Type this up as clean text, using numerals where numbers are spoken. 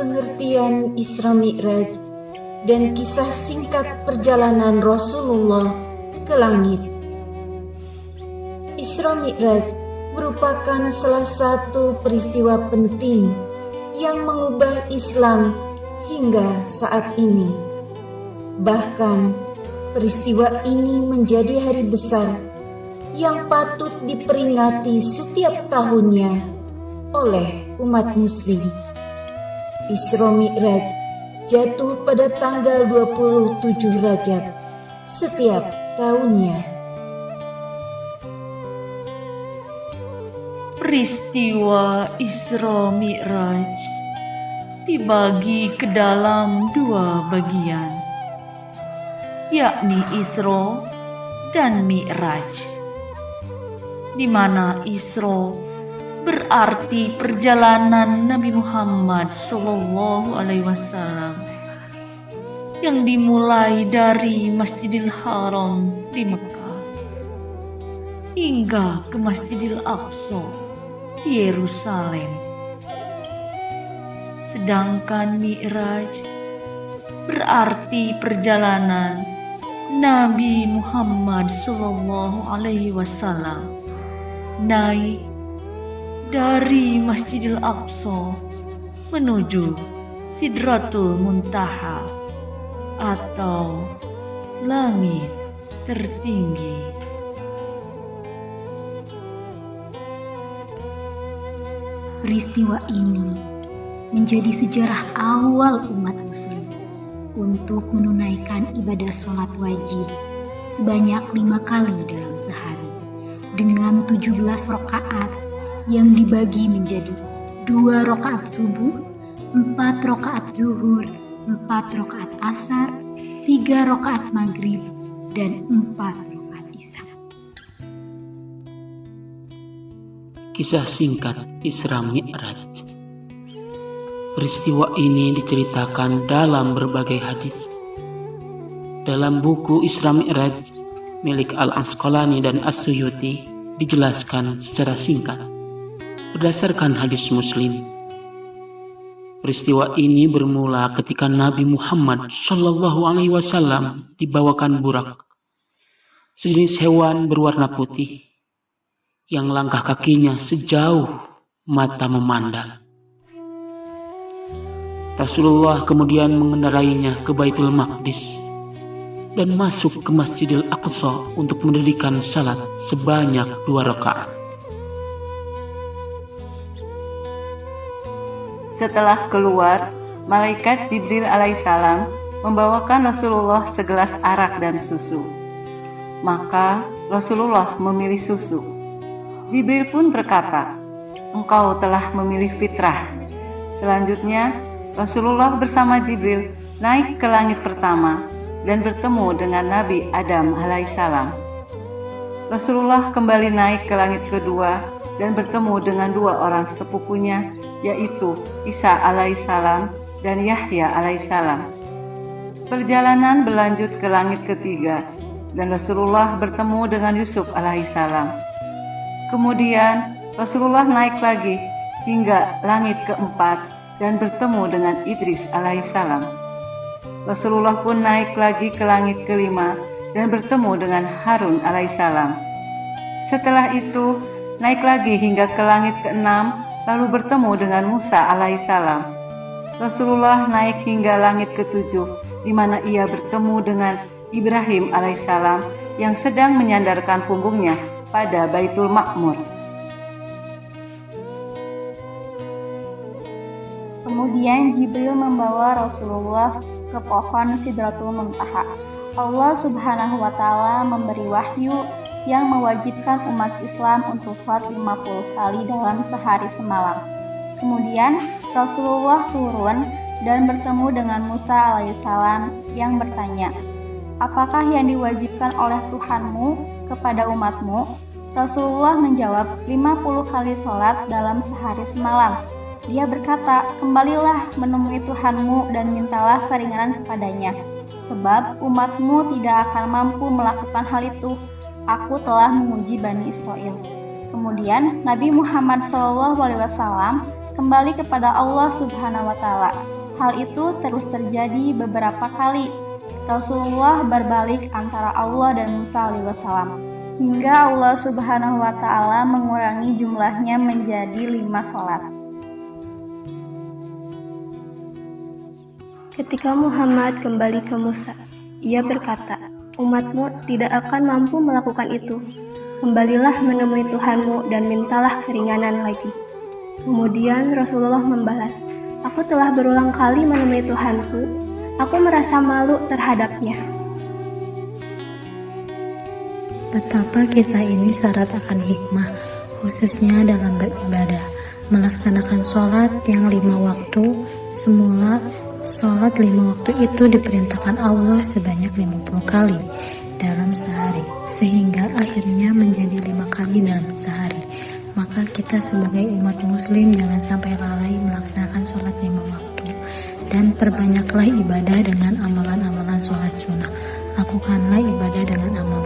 Pengertian Isra Mi'raj dan kisah singkat perjalanan Rasulullah ke langit. Isra Mi'raj merupakan salah satu peristiwa penting yang mengubah Islam hingga saat ini. Bahkan, peristiwa ini menjadi hari besar yang patut diperingati setiap tahunnya oleh umat muslim. Isra Mi'raj jatuh pada tanggal 27 Rajab setiap tahunnya. Peristiwa Isra Mi'raj dibagi ke dalam dua bagian, yakni Isra dan Mi'raj, di mana Isra berarti perjalanan Nabi Muhammad SAW yang dimulai dari Masjidil Haram di Mekah hingga ke Masjidil Aqsa di Yerusalem. Sedangkan Mi'raj berarti perjalanan Nabi Muhammad SAW naik dari Masjidil Aqsa menuju Sidratul Muntaha atau langit tertinggi. Peristiwa ini menjadi sejarah awal umat muslim untuk menunaikan ibadah sholat wajib sebanyak 5 kali dalam sehari dengan 17 rakaat yang dibagi menjadi 2 rakaat subuh, 4 rakaat zuhur, 4 rakaat asar, 3 rakaat maghrib, dan 4 rakaat isya. Kisah singkat Isra Mi'raj. Peristiwa ini diceritakan dalam berbagai hadis. Dalam buku Isra Mi'raj milik Al-Asqalani dan As-Suyuti dijelaskan secara singkat berdasarkan hadis Muslim. Peristiwa ini bermula ketika Nabi Muhammad SAW dibawakan burak, sejenis hewan berwarna putih yang langkah kakinya sejauh mata memandang. Rasulullah kemudian mengendarainya ke Baitul Maqdis dan masuk ke Masjidil Aqsa untuk mendirikan salat sebanyak 2 rakaat. Setelah keluar, malaikat Jibril alaihissalam membawakan Rasulullah segelas arak dan susu. Maka Rasulullah memilih susu. Jibril pun berkata, "Engkau telah memilih fitrah." Selanjutnya, Rasulullah bersama Jibril naik ke langit pertama dan bertemu dengan Nabi Adam alaihissalam. Rasulullah kembali naik ke langit kedua dan bertemu dengan 2 orang sepupunya, yaitu Isa alaihissalam dan Yahya alaihissalam. Perjalanan berlanjut ke langit ketiga dan Rasulullah bertemu dengan Yusuf alaihissalam. Kemudian Rasulullah naik lagi hingga langit keempat dan bertemu dengan Idris alaihissalam. Rasulullah pun naik lagi ke langit kelima dan bertemu dengan Harun alaihissalam. Setelah itu naik lagi hingga ke langit keenam, lalu bertemu dengan Musa alaihissalam. Rasulullah naik hingga langit ketujuh, di mana ia bertemu dengan Ibrahim alaihissalam yang sedang menyandarkan punggungnya pada Baitul Ma'mur. Kemudian Jibril membawa Rasulullah ke pohon Sidratul Muntaha. Allah Subhanahu wa Ta'ala memberi wahyu yang mewajibkan umat Islam untuk sholat 50 kali dalam sehari semalam. Kemudian Rasulullah turun dan bertemu dengan Musa alaihissalam yang bertanya, "Apakah yang diwajibkan oleh Tuhanmu kepada umatmu?" Rasulullah menjawab, 50 kali sholat dalam sehari semalam. Dia berkata, "Kembalilah menemui Tuhanmu dan mintalah keringanan kepadanya, sebab umatmu tidak akan mampu melakukan hal itu. Aku telah menguji Bani Israel." Kemudian Nabi Muhammad SAW kembali kepada Allah Subhanahu wa Ta'ala. Hal itu terus terjadi beberapa kali. Rasulullah berbalik antara Allah dan Musa alaihissalam hingga Allah Subhanahu wa Ta'ala mengurangi jumlahnya menjadi 5 sholat. Ketika Muhammad kembali ke Musa, ia berkata, "Umatmu tidak akan mampu melakukan itu. Kembalilah menemui Tuhanmu dan mintalah keringanan lagi." Kemudian Rasulullah membalas, "Aku telah berulang kali menemui Tuhanku. Aku merasa malu terhadapnya." Betapa kisah ini syarat akan hikmah, khususnya dalam beribadah. Melaksanakan sholat yang 5 waktu. Semula sholat 5 waktu itu diperintahkan Allah sebanyak 50 kali dalam sehari, sehingga akhirnya menjadi 5 kali dalam sehari. Maka kita sebagai umat muslim jangan sampai lalai melaksanakan sholat 5 waktu. Dan perbanyaklah ibadah dengan amalan-amalan sholat sunnah. Lakukanlah ibadah dengan amalan